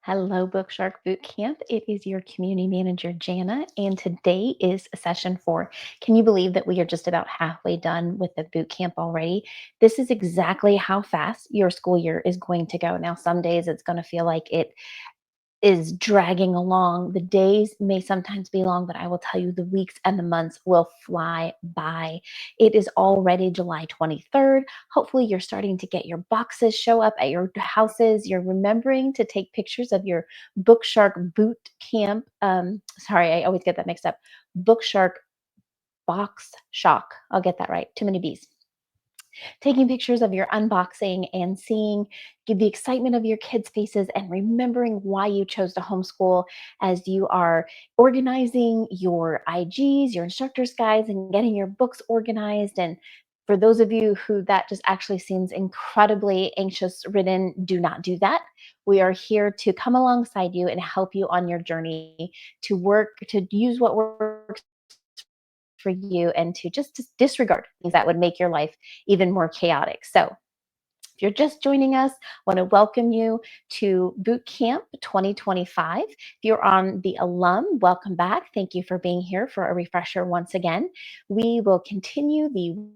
Hello, BookShark Bootcamp. It is your community manager, Jana, and today is session 4. Can you believe that we are just about halfway done with the bootcamp already? This is exactly how fast your school year is going to go. Now, some days it's going to feel like it is dragging along. The days may sometimes be long, but I will tell you the weeks and the months will fly by. It is already July 23rd. Hopefully, you're starting to get your boxes show up at your houses. You're remembering to take pictures of your BookShark boot camp. Sorry, I always get that mixed up. BookShark box shock. I'll get that right. Too many B's. Taking pictures of your unboxing and seeing the excitement of your kids' faces and remembering why you chose to homeschool as you are organizing your IGs, your instructor's guides, and getting your books organized. And for those of you who that just actually seems incredibly anxious ridden, do not do that. We are here to come alongside you and help you on your journey to work, to use what works for you and to just disregard things that would make your life even more chaotic. So, if you're just joining us, I want to welcome you to Boot Camp 2025. If you're on the alum, welcome back. Thank you for being here for a refresher once again. We will continue the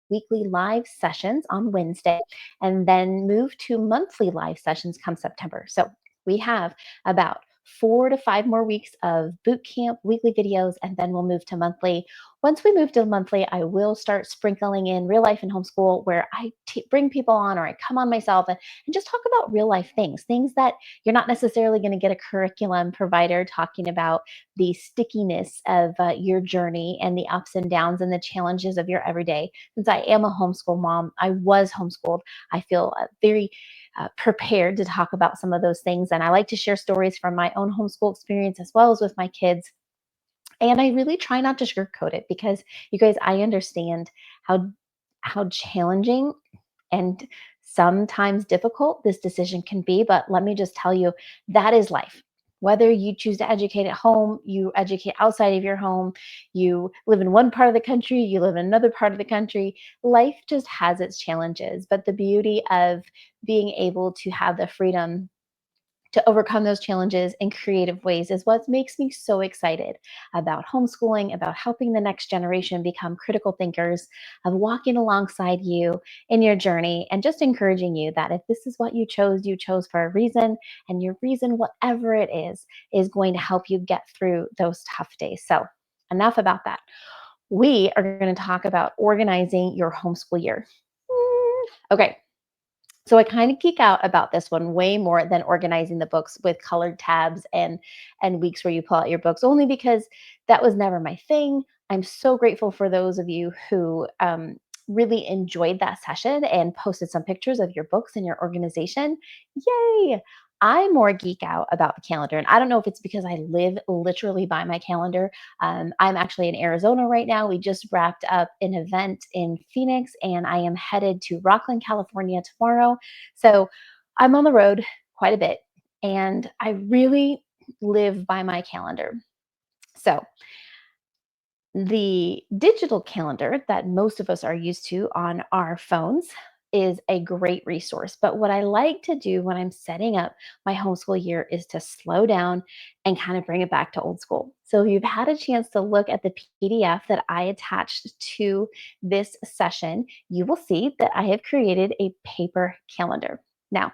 weekly live sessions on Wednesday and then move to monthly live sessions come September. So we have about 4 to 5 more weeks of boot camp weekly videos, and then we'll move to monthly. Once we move to monthly, I will start sprinkling in real life and homeschool where I bring people on or I come on myself and just talk about real life things that you're not necessarily going to get a curriculum provider talking about the stickiness of your journey and the ups and downs and the challenges of your everyday. Since I am a homeschool mom, I was homeschooled. I feel very prepared to talk about some of those things. And I like to share stories from my own homeschool experience as well as with my kids. And I really try not to sugarcoat it because you guys, I understand how challenging and sometimes difficult this decision can be. But let me just tell you, that is life. Whether you choose to educate at home, you educate outside of your home, you live in one part of the country, you live in another part of the country, life just has its challenges. But the beauty of being able to have the freedom to overcome those challenges in creative ways is what makes me so excited about homeschooling, about helping the next generation become critical thinkers, of walking alongside you in your journey, and just encouraging you that if this is what you chose for a reason, and your reason, whatever it is going to help you get through those tough days. So, enough about that. We are going to talk about organizing your homeschool year. Okay, so I kind of geek out about this one way more than organizing the books with colored tabs and weeks where you pull out your books, only because that was never my thing. I'm so grateful for those of you who really enjoyed that session and posted some pictures of your books and your organization. Yay! I more geek out about the calendar. And I don't know if it's because I live literally by my calendar. I'm actually in Arizona right now. We just wrapped up an event in Phoenix, and I am headed to Rockland, California tomorrow. So I'm on the road quite a bit, and I really live by my calendar. So the digital calendar that most of us are used to on our phones is a great resource. But what I like to do when I'm setting up my homeschool year is to slow down and kind of bring it back to old school. So if you've had a chance to look at the PDF that I attached to this session, you will see that I have created a paper calendar. Now,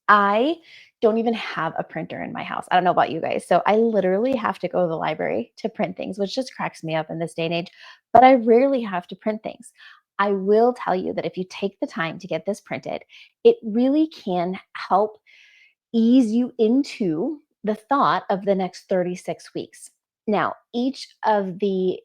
I don't even have a printer in my house. I don't know about you guys. So I literally have to go to the library to print things, which just cracks me up in this day and age. But I rarely have to print things. I will tell you that if you take the time to get this printed, it really can help ease you into the thought of the next 36 weeks. Now, each of the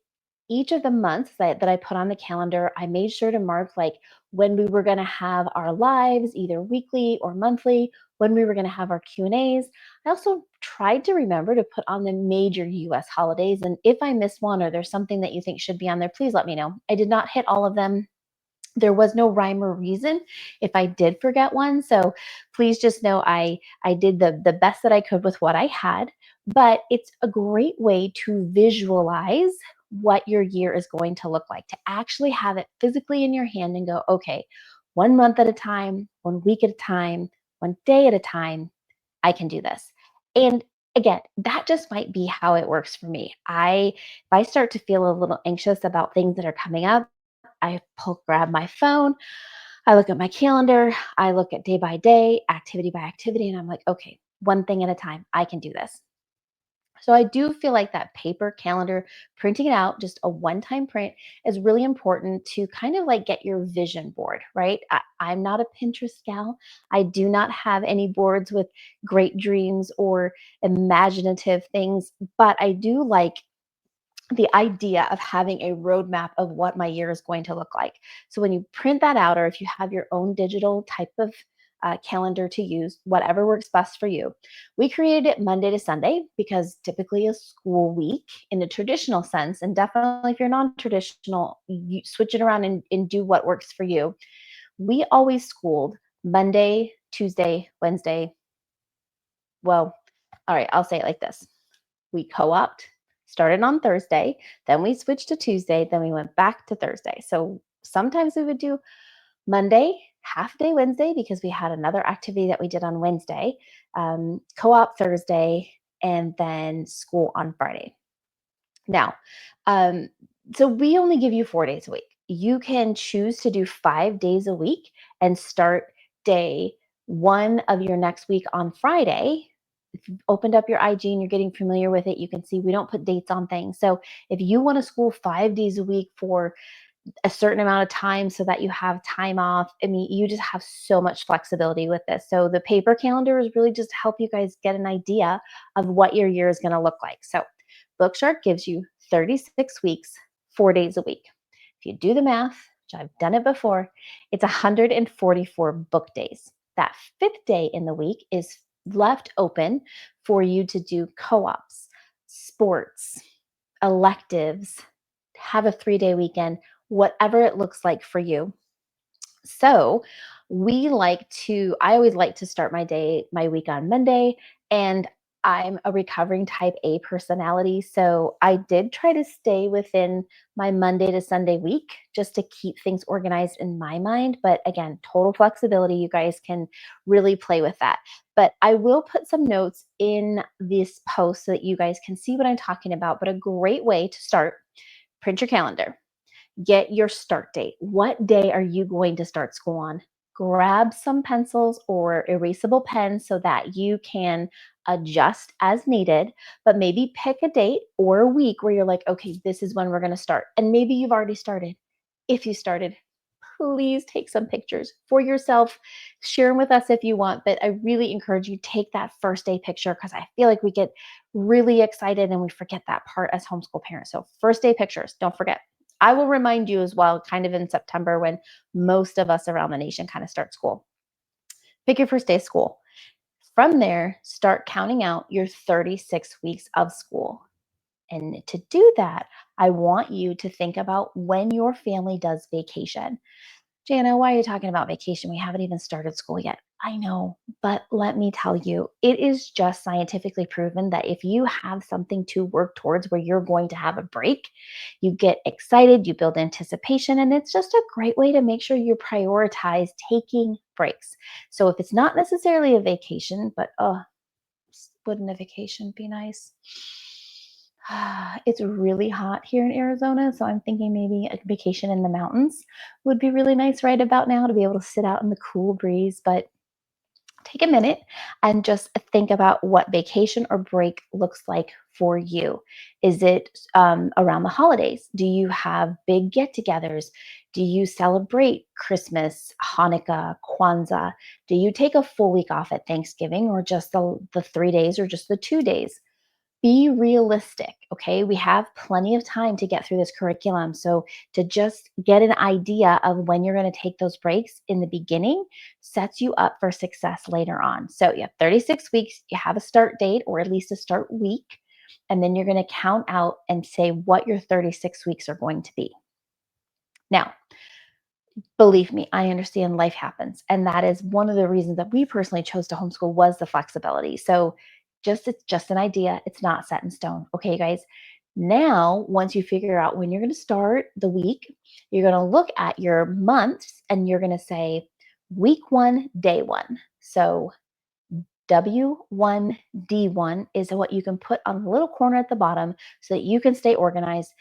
months that I put on the calendar, I made sure to mark like when we were going to have our lives, either weekly or monthly, when we were going to have our Q&As. I also tried to remember to put on the major US holidays. And if I missed one or there's something that you think should be on there, please let me know. I did not hit all of them. There was no rhyme or reason if I did forget one. So please just know I did the best that I could with what I had. But it's a great way to visualize what your year is going to look like, to actually have it physically in your hand and go, okay, 1 month at a time, 1 week at a time, 1 day at a time. I can do this. And again, that just might be how it works for me. If I start to feel a little anxious about things that are coming up, grab my phone, I look at my calendar, I look at day by day, activity by activity, and I'm like, okay, one thing at a time, I can do this. So I do feel like that paper calendar, printing it out, just a one-time print, is really important to kind of like get your vision board, right? I'm not a Pinterest gal. I do not have any boards with great dreams or imaginative things, but I do like the idea of having a roadmap of what my year is going to look like. So when you print that out, or if you have your own digital type of calendar to use, whatever works best for you. We created it Monday to Sunday because typically a school week in a traditional sense, and definitely if you're non-traditional, you switch it around and do what works for you. We always schooled Monday, Tuesday, Wednesday. Well, all right, I'll say it like this. We co-opt, started on Thursday, then we switched to Tuesday, then we went back to Thursday. So sometimes we would do Monday, half day Wednesday, because we had another activity that we did on Wednesday, co-op Thursday, and then school on Friday. Now, um, so we only give you 4 days a week. You can choose to do 5 days a week and start day one of your next week on Friday. If you've opened up your IG and you're getting familiar with it, you can see we don't put dates on things. So if you want to school 5 days a week for a certain amount of time so that you have time off. I mean, you just have so much flexibility with this. So the paper calendar is really just to help you guys get an idea of what your year is going to look like. So Bookshark gives you 36 weeks, 4 days a week. If you do the math, which I've done it before, it's 144 book days. That fifth day in the week is left open for you to do co-ops, sports, electives, have a 3 day weekend, whatever it looks like for you. So I always like to start my week on Monday, and I'm a recovering type A personality. So I did try to stay within my Monday to Sunday week just to keep things organized in my mind. But again, total flexibility. You guys can really play with that. But I will put some notes in this post so that you guys can see what I'm talking about. But a great way to start, print your calendar, get your start date. What day are you going to start school on? Grab some pencils or erasable pens so that you can adjust as needed, but maybe pick a date or a week where you're like, okay, this is when we're going to start. And maybe you've already started. If you started, please take some pictures for yourself. Share them with us if you want, but I really encourage you take that first day picture because I feel like we get really excited and we forget that part as homeschool parents. So first day pictures, don't forget. I will remind you as well, kind of in September when most of us around the nation kind of start school. Pick your first day of school. From there, start counting out your 36 weeks of school. And to do that, I want you to think about when your family does vacation. Jana, why are you talking about vacation? We haven't even started school yet. I know, but let me tell you, it is just scientifically proven that if you have something to work towards where you're going to have a break, you get excited, you build anticipation, and it's just a great way to make sure you prioritize taking breaks. So if it's not necessarily a vacation, but wouldn't a vacation be nice? It's really hot here in Arizona, so I'm thinking maybe a vacation in the mountains would be really nice right about now to be able to sit out in the cool breeze. But take a minute and just think about what vacation or break looks like for you. Is it around the holidays? Do you have big get togethers? Do you celebrate Christmas, Hanukkah, Kwanzaa? Do you take a full week off at Thanksgiving or just the 3 days or just the 2 days? Be realistic, okay? We have plenty of time to get through this curriculum. So, to just get an idea of when you're going to take those breaks in the beginning sets you up for success later on. So, you have 36 weeks, you have a start date or at least a start week, and then you're going to count out and say what your 36 weeks are going to be. Now, believe me, I understand life happens. And that is one of the reasons that we personally chose to homeschool was the flexibility. So it's just an idea. It's not set in stone. Okay, guys. Now, once you figure out when you're going to start the week, you're going to look at your months and you're going to say week one, day one. So W1D1 is what you can put on the little corner at the bottom so that you can stay organized.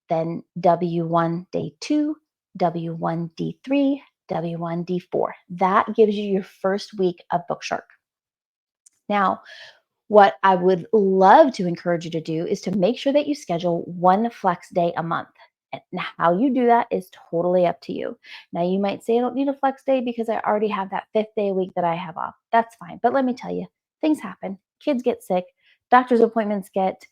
Then W1 day 2, W1 D3, W1 D4. That gives you your first week of BookShark. Now, what I would love to encourage you to do is to make sure that you schedule one flex day a month. And how you do that is totally up to you. Now, you might say, I don't need a flex day because I already have that fifth day a week that I have off. That's fine. But let me tell you, things happen. Kids get sick, doctor's appointments get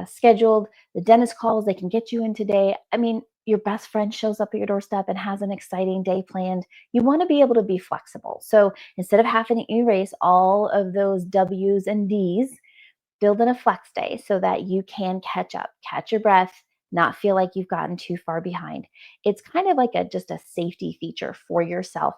scheduled, the dentist calls, they can get you in today. I mean, your best friend shows up at your doorstep and has an exciting day planned. You want to be able to be flexible. So instead of having to erase all of those W's and D's, build in a flex day so that you can catch up, catch your breath, not feel like you've gotten too far behind. It's kind of like just a safety feature for yourself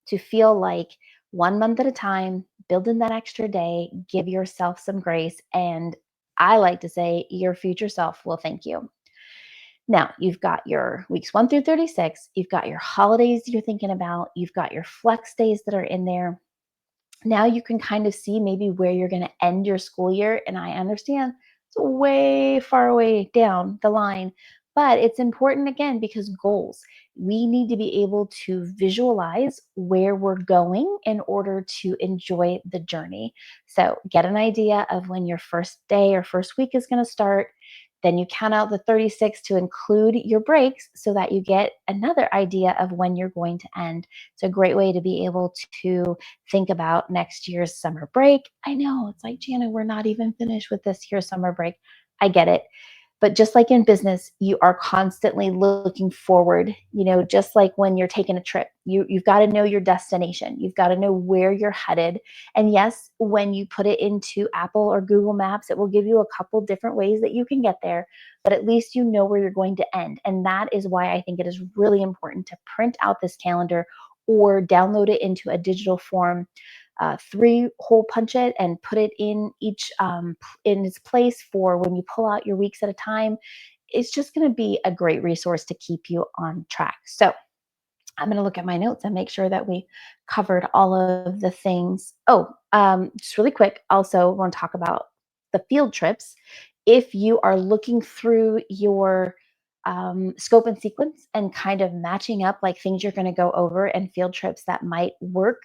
to feel like 1 month at a time, build in that extra day, give yourself some grace. And I like to say your future self will thank you. Now, you've got your weeks 1 through 36, you've got your holidays you're thinking about, you've got your flex days that are in there. Now you can kind of see maybe where you're going to end your school year. And I understand it's way far away down the line, but it's important again because goals. We need to be able to visualize where we're going in order to enjoy the journey. So get an idea of when your first day or first week is going to start. Then you count out the 36 to include your breaks so that you get another idea of when you're going to end. It's a great way to be able to think about next year's summer break. I know it's like, Jana, we're not even finished with this year's summer break. I get it. But just like in business, you are constantly looking forward, just like when you're taking a trip, you've got to know your destination. You've got to know where you're headed. And yes, when you put it into Apple or Google Maps, it will give you a couple different ways that you can get there, but at least you know where you're going to end. And that is why I think it is really important to print out this calendar or download it into a digital form, 3-hole punch it and put it in each in its place for when you pull out your weeks at a time. It's just going to be a great resource to keep you on track. So I'm going to look at my notes and make sure that we covered all of the things. Oh, just really quick, also want to talk about the field trips. If you are looking through your scope and sequence and kind of matching up like things you're going to go over and field trips that might work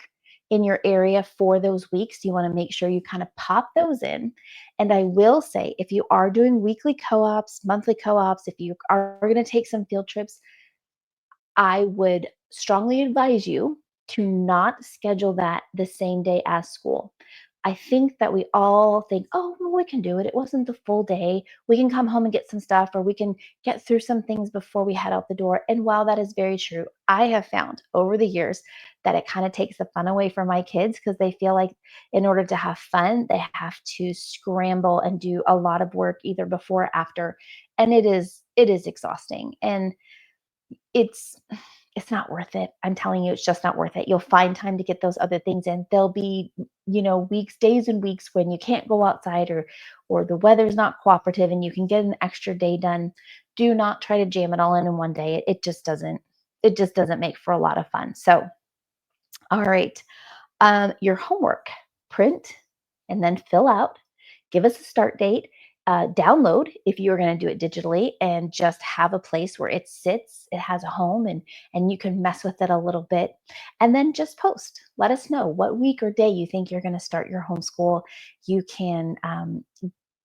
in your area for those weeks, you want to make sure you kind of pop those in. And I will say, if you are doing weekly co-ops, monthly co-ops, if you are going to take some field trips, I would strongly advise you to not schedule that the same day as school. I think that we all think, oh, well, we can do it. It wasn't the full day. We can come home and get some stuff, or we can get through some things before we head out the door. And while that is very true, I have found over the years that it kind of takes the fun away from my kids because they feel like in order to have fun, they have to scramble and do a lot of work either before or after. And it is exhausting. And it's it's not worth it. I'm telling you, it's just not worth it. You'll find time to get those other things in. There'll be, weeks, days and weeks when you can't go outside or the weather's not cooperative and you can get an extra day done. Do not try to jam it all in one day. It just doesn't make for a lot of fun. So, all right. Your homework, print and then fill out, give us a start date, download if you are going to do it digitally, and just have a place where it sits. It has a home, and you can mess with it a little bit, and then just post. Let us know what week or day you think you're going to start your homeschool. You can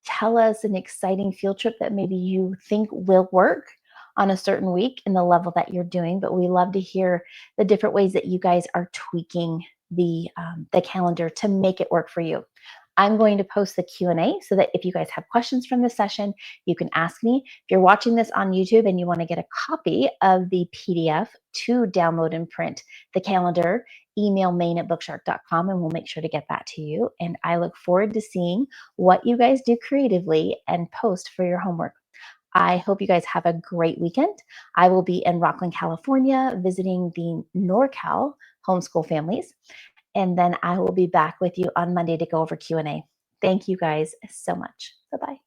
tell us an exciting field trip that maybe you think will work on a certain week in the level that you're doing. But we love to hear the different ways that you guys are tweaking the calendar to make it work for you. I'm going to post the Q&A so that if you guys have questions from this session, you can ask me. If you're watching this on YouTube and you want to get a copy of the PDF to download and print the calendar, email main@bookshark.com and we'll make sure to get that to you. And I look forward to seeing what you guys do creatively and post for your homework. I hope you guys have a great weekend. I will be in Rockland, California, visiting the NorCal homeschool families. And then I will be back with you on Monday to go over Q&A. Thank you guys so much. Bye-bye.